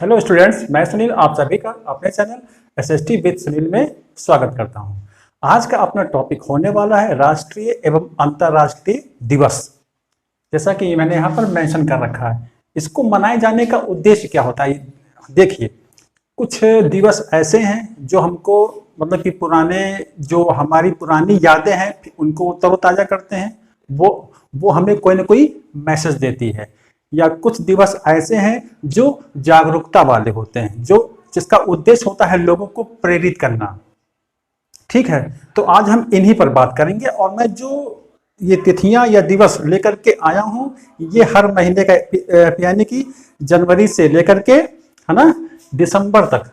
Hello students, मैं सुनील आप सभी का अपने चैनल एसएसटी विद सुनील में स्वागत करता हूं। आज का अपना टॉपिक होने वाला है राष्ट्रीय एवं अंतर्राष्ट्रीय दिवस। जैसा कि मैंने यहाँ पर मेंशन कर रखा है, इसको मनाए जाने का उद्देश्य क्या होता है। देखिए, कुछ दिवस ऐसे हैं जो हमको मतलब कि जो हमारी पुरानी यादें हैं उनको तरोताजा करते हैं। वो हमें कोई ना कोई मैसेज देती है। या कुछ दिवस ऐसे हैं जो जागरूकता वाले होते हैं, जिसका उद्देश्य होता है लोगों को प्रेरित करना। ठीक है, तो आज हम इन्हीं पर बात करेंगे। और मैं जो ये तिथियां या दिवस लेकर के आया हूं, ये हर महीने का यानी कि जनवरी से लेकर के है ना दिसंबर तक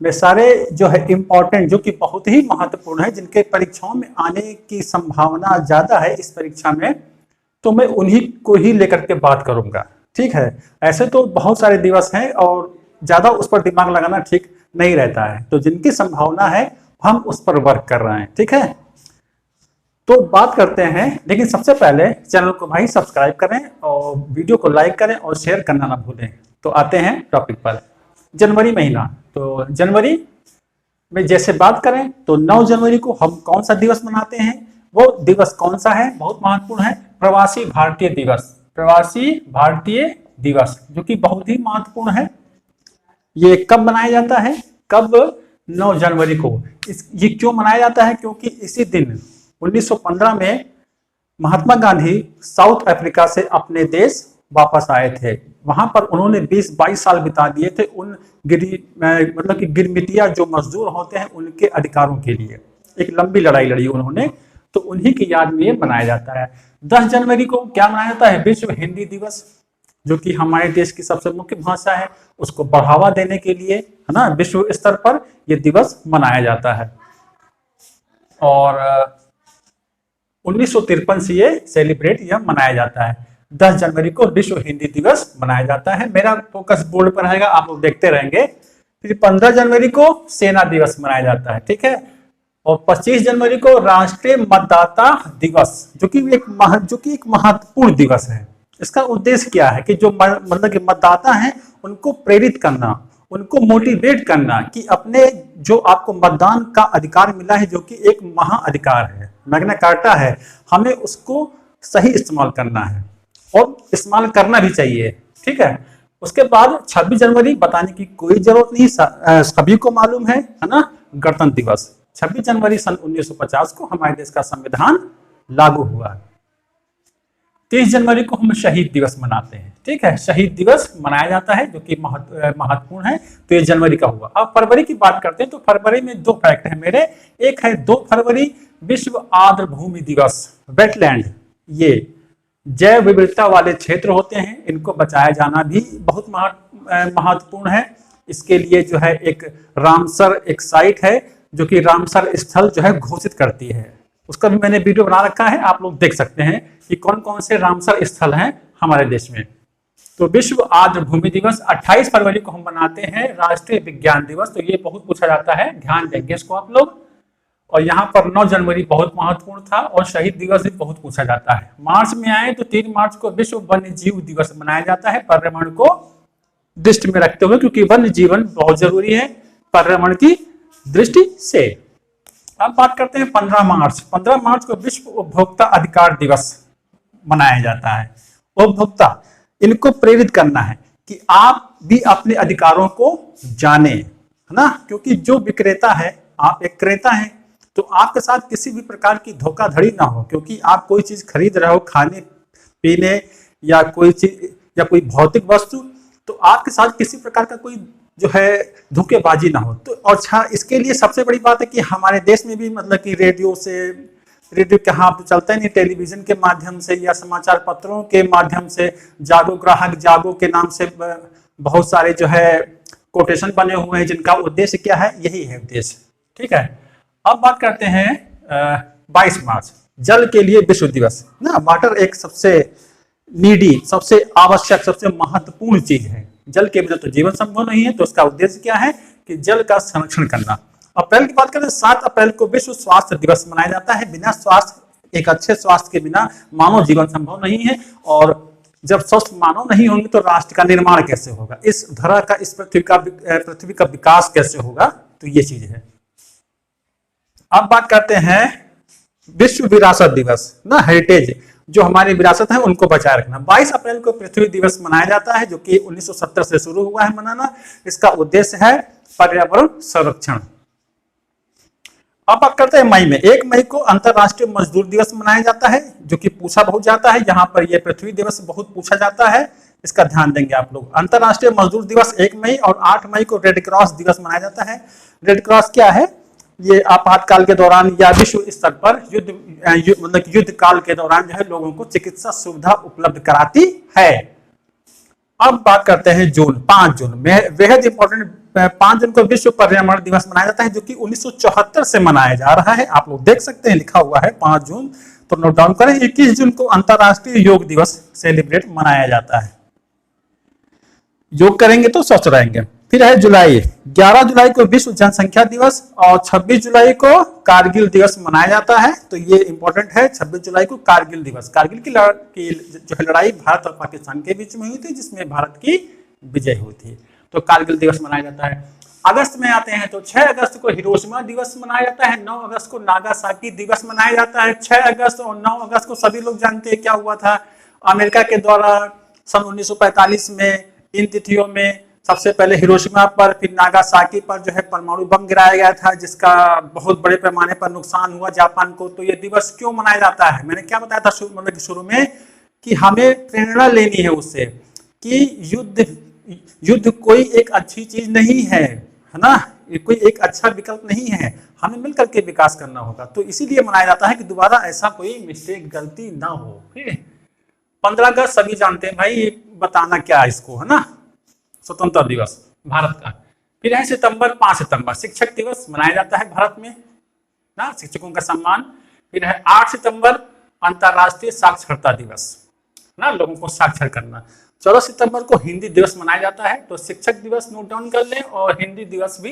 में सारे जो है इम्पोर्टेंट, जो कि बहुत ही महत्वपूर्ण है, जिनके परीक्षाओं में आने की संभावना ज्यादा है इस परीक्षा में, तो मैं उन्हीं को ही लेकर के बात करूंगा। ठीक है, ऐसे तो बहुत सारे दिवस हैं और ज्यादा उस पर दिमाग लगाना ठीक नहीं रहता है, तो जिनकी संभावना है हम उस पर वर्क कर रहे हैं। ठीक है, तो बात करते हैं। लेकिन सबसे पहले चैनल को भाई सब्सक्राइब करें और वीडियो को लाइक करें और शेयर करना ना भूलें। तो आते हैं टॉपिक पर। जनवरी महीना, तो जनवरी में जैसे बात करें तो 9 जनवरी को हम कौन सा दिवस मनाते हैं? वो दिवस कौन सा है? बहुत महत्वपूर्ण है, प्रवासी भारतीय दिवस। प्रवासी भारतीय दिवस जो कि बहुत ही महत्वपूर्ण है। ये कब मनाया जाता है? कब? 9 जनवरी को। ये क्यों मनाया जाता है? क्योंकि इसी दिन 1915 में महात्मा गांधी साउथ अफ्रीका से अपने देश वापस आए थे। वहां पर उन्होंने 20-22 साल बिता दिए थे उन मतलब कि गिरमिटिया जो मजदूर होते हैं उनके अधिकारों के लिए। एक लंबी लड़ाई लड़ी उन्होंने, तो उन्हीं की याद में ये मनाया जाता है। 10 जनवरी को क्या मनाया जाता है? विश्व हिंदी दिवस, जो कि हमारे देश की सबसे मुख्य भाषा है, उसको बढ़ावा देने के लिए है ना विश्व स्तर पर यह दिवस मनाया जाता है। और 1953 से ये सेलिब्रेट या मनाया जाता है। 10 जनवरी को विश्व हिंदी दिवस मनाया जाता है। मेरा फोकस बोर्ड पर रहेगा, आप लोग देखते रहेंगे। फिर 15 जनवरी को सेना दिवस मनाया जाता है। ठीक है, और 25 जनवरी को राष्ट्रीय मतदाता दिवस, जो कि एक महत्वपूर्ण दिवस है। इसका उद्देश्य क्या है कि जो मतलब कि मतदाता हैं उनको प्रेरित करना, उनको मोटिवेट करना कि अपने जो आपको मतदान का अधिकार मिला है, जो कि एक महा अधिकार है, मैग्ना कार्टा है, हमें उसको सही इस्तेमाल करना है और इस्तेमाल करना भी चाहिए। ठीक है, उसके बाद 26 जनवरी बताने की कोई जरूरत नहीं, सभी को मालूम है ना, गणतंत्र दिवस। 26 जनवरी सन 1950 को हमारे देश का संविधान लागू हुआ। 30 जनवरी को हम शहीद दिवस मनाते हैं। ठीक है, शहीद दिवस मनाया जाता है, जो कि महत्वपूर्ण है। 30 जनवरी का हुआ। अब फरवरी की बात करते हैं, तो फरवरी में 2 फैक्ट है मेरे। एक है 2 फरवरी विश्व आर्द्र भूमि दिवस, वेटलैंड। ये जैव विविधता वाले क्षेत्र होते हैं, इनको बचाया जाना भी बहुत महत्वपूर्ण है। इसके लिए जो है एक रामसर एक साइट है, जो कि रामसर स्थल जो है घोषित करती है। उसका भी मैंने वीडियो बना रखा है, आप लोग देख सकते हैं कि कौन कौन से रामसर स्थल हैं हमारे देश में। तो विश्व आर्द्र भूमि दिवस। 28 फरवरी को हम मनाते हैं राष्ट्रीय विज्ञान दिवस। तो ये बहुत पूछा जाता है, ध्यान देंगे इसको आप लोग। और यहाँ पर 9 जनवरी बहुत महत्वपूर्ण था, और शहीद दिवस भी बहुत पूछा जाता है। मार्च में आए तो 3 मार्च को विश्व वन्य जीव दिवस मनाया जाता है, पर्यावरण को दृष्टि में रखते हुए, क्योंकि वन्य जीवन बहुत जरूरी है पर्यावरण की दृष्टि से। अब बात करते हैं 15 मार्च। 15 मार्च को विश्व उपभोक्ता अधिकार दिवस मनाया जाता है। उपभोक्ता, इनको प्रेरित करना है कि आप भी अपने अधिकारों को जाने, है ना, क्योंकि जो विक्रेता है, आप एक क्रेता हैं, तो आपके साथ किसी भी प्रकार की धोखाधड़ी ना हो। क्योंकि आप कोई चीज खरीद रहे हो, खाने पीने या कोई चीज या कोई भौतिक वस्तु, तो आपके साथ किसी प्रकार का कोई जो है धोखेबाजी ना हो। तो अच्छा, इसके लिए सबसे बड़ी बात है कि हमारे देश में भी मतलब कि रेडियो कहाँ चलता है नहीं, टेलीविजन के माध्यम से या समाचार पत्रों के माध्यम से जागो ग्राहक जागो के नाम से बहुत सारे जो है कोटेशन बने हुए हैं, जिनका उद्देश्य क्या है? यही है उद्देश्य। ठीक है, अब बात करते हैं 22 मार्च, जल के लिए विश्व दिवस ना। वाटर एक सबसे नीडी, सबसे आवश्यक, सबसे महत्वपूर्ण चीज है। जल के बिना तो जीवन संभव नहीं है। तो उसका उद्देश्य क्या है कि जल का संरक्षण करना। अप्रैल की बात करें, 7 अप्रैल को विश्व स्वास्थ्य दिवस मनाया जाता है। बिना स्वास्थ्य, एक अच्छे स्वास्थ्य के बिना मानव जीवन संभव नहीं है। और जब स्वस्थ मानव नहीं होंगे तो राष्ट्र का निर्माण कैसे होगा, इस धरा का, इस पृथ्वी का विकास कैसे होगा, तो ये चीज है। अब बात करते हैं विश्व विरासत दिवस ना, हेरिटेज, जो हमारी विरासत है उनको बचाए रखना। 22 अप्रैल को पृथ्वी दिवस मनाया जाता है, जो कि 1970 से शुरू हुआ है मनाना। इसका उद्देश्य है पर्यावरण संरक्षण। अब बात करते हैं मई में। 1 मई को अंतरराष्ट्रीय मजदूर दिवस मनाया जाता है, जो कि पूछा बहुत जाता है, यहाँ पर यह पृथ्वी दिवस बहुत पूछा जाता है, इसका ध्यान देंगे आप लोग। अंतरराष्ट्रीय मजदूर दिवस 1 मई, और 8 मई को रेड क्रॉस दिवस मनाया जाता है। रेड क्रॉस क्या है, ये आपातकाल के दौरान या विश्व स्तर पर मतलब युद्ध काल के दौरान जो है लोगों को चिकित्सा सुविधा उपलब्ध कराती है। अब बात करते हैं जून, 5 जून में बेहद इंपॉर्टेंट, 5 जून को विश्व पर्यावरण दिवस मनाया जाता है, जो कि 1974 से मनाया जा रहा है। आप लोग देख सकते हैं लिखा हुआ है 5 जून, तो नोट डाउन करें। 21 जून को अंतरराष्ट्रीय योग दिवस सेलिब्रेट मनाया जाता है। योग करेंगे तो स्वस्थ रहेंगे। फिर है जुलाई, 11 जुलाई को विश्व जनसंख्या दिवस, और 26 जुलाई को कारगिल दिवस मनाया जाता है। तो ये इंपॉर्टेंट है, 26 जुलाई को कारगिल दिवस। कारगिल की जो है लड़ाई भारत और पाकिस्तान के बीच में हुई थी, जिसमें भारत की विजय हुई थी, तो कारगिल दिवस मनाया जाता है। अगस्त में आते हैं तो 6 अगस्त को हिरोशिमा दिवस मनाया जाता है। 9 अगस्त को नागासाकी दिवस मनाया जाता है। 6 अगस्त और 9 अगस्त को सभी लोग जानते हैं क्या हुआ था। अमेरिका के द्वारा सन 1945 में इन तिथियों में सबसे पहले हिरोशिमा पर, फिर नागासाकी पर जो है परमाणु बम गिराया गया था, जिसका बहुत बड़े पैमाने पर नुकसान हुआ जापान को। तो ये दिवस क्यों मनाया जाता है, मैंने क्या बताया था शुरू में, कि हमें प्रेरणा लेनी है उससे, कि युद्ध कोई एक अच्छी चीज नहीं है ना, कोई एक अच्छा विकल्प नहीं है, हमें मिलकर के विकास करना होगा। तो इसीलिए मनाया जाता है कि दोबारा ऐसा कोई मिस्टेक, गलती ना हो। 15 अगस्त सभी जानते हैं भाई, बताना क्या इसको, है ना, स्वतंत्रता दिवस भारत का। फिर है सितंबर, 5 सितंबर शिक्षक दिवस मनाया जाता है भारत में ना, शिक्षकों का सम्मान। फिर है 8 सितंबर अंतरराष्ट्रीय साक्षरता दिवस ना, लोगों को साक्षर करना। 14 सितंबर को हिंदी दिवस मनाया जाता है। तो शिक्षक दिवस नोट डाउन कर लें और हिंदी दिवस भी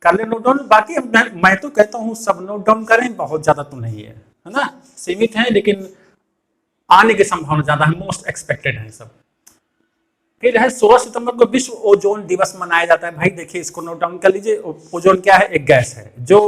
कर लें नोट डाउन। बाकी मैं तो कहता हूँ सब नोट डाउन करें, बहुत ज्यादा तो नहीं है ना, सीमित है, लेकिन आने की संभावना ज्यादा है, मोस्ट एक्सपेक्टेड है सब। फिर है 16 सितंबर को विश्व ओजोन दिवस मनाया जाता है। भाई देखिए, इसको नोट डाउन कर लीजिए। ओजोन क्या है, एक गैस है जो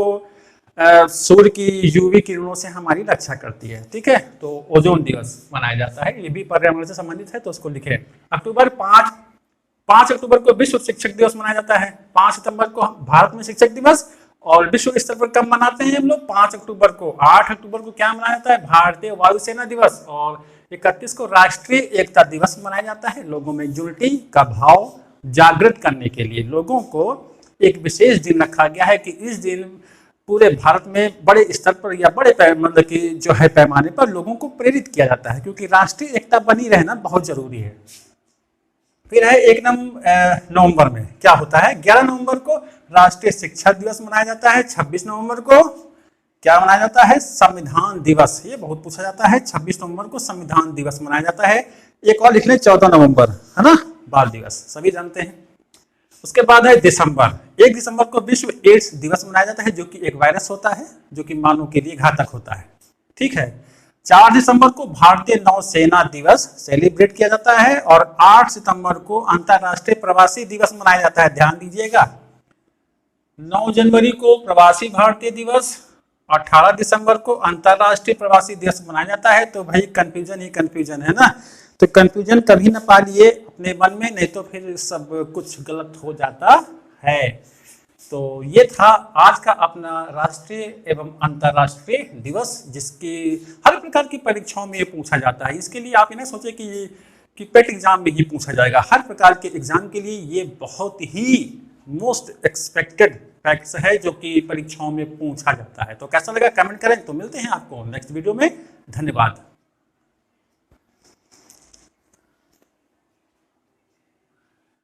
सूर्य की यूवी किरणों से हमारी रक्षा करती है, ठीक है। तो ओजोन दिवस मनाया जाता है, ये भी पर्यावरण से संबंधित है, तो उसको लिखे। अक्टूबर 5 अक्टूबर को विश्व शिक्षक दिवस मनाया जाता है। 5 सितंबर को भारत में शिक्षक दिवस, और विश्व स्तर पर कब मनाते हैं हम लोग, 5 अक्टूबर को। 8 अक्टूबर को क्या मनाया जाता है, भारतीय वायुसेना दिवस, और 31 को राष्ट्रीय एकता दिवस मनाया जाता है। लोगों में यूनिटी का भाव जागृत करने के लिए लोगों को एक विशेष दिन रखा गया है, कि इस दिन पूरे भारत में बड़े स्तर पर या बड़े मतलब कि जो है पैमाने पर लोगों को प्रेरित किया जाता है, क्योंकि राष्ट्रीय एकता बनी रहना बहुत जरूरी है। फिर है 1 नवंबर में क्या होता है, 11 नवंबर को राष्ट्रीय शिक्षा दिवस मनाया जाता है। 26 नवंबर को क्या मनाया जाता है, संविधान दिवस, ये बहुत पूछा जाता है। 26 नवंबर को संविधान दिवस मनाया जाता है। एक और लिख लें, 14 नवंबर है ना, बाल दिवस, सभी जानते हैं। उसके बाद है दिसंबर, 1 दिसंबर को विश्व एड्स दिवस मनाया जाता है, जो कि एक वायरस होता है जो कि मानव के लिए घातक होता है, ठीक है। 4 दिसंबर को भारतीय नौसेना दिवस सेलिब्रेट किया जाता है, और 8 सितंबर को अंतरराष्ट्रीय प्रवासी दिवस मनाया जाता है। ध्यान दीजिएगा, 9 जनवरी को प्रवासी भारतीय दिवस, 18 दिसंबर को अंतरराष्ट्रीय प्रवासी दिवस मनाया जाता है। तो भाई कंफ्यूजन ही कंफ्यूजन है ना, तो कंफ्यूजन कभी ना पालिए अपने मन में, नहीं तो फिर सब कुछ गलत हो जाता है। तो ये था आज का अपना राष्ट्रीय एवं अंतरराष्ट्रीय दिवस, जिसकी हर प्रकार की परीक्षाओं में ये पूछा जाता है। इसके लिए आप ये ना सोचे कि पेट एग्जाम में ही पूछा जाएगा, हर प्रकार के एग्जाम के लिए ये बहुत ही मोस्ट एक्सपेक्टेड फैक्ट्स है जो कि परीक्षाओं में पूछा जाता है। तो कैसा लगा कमेंट करें। तो मिलते हैं आपको नेक्स्ट वीडियो में, धन्यवाद।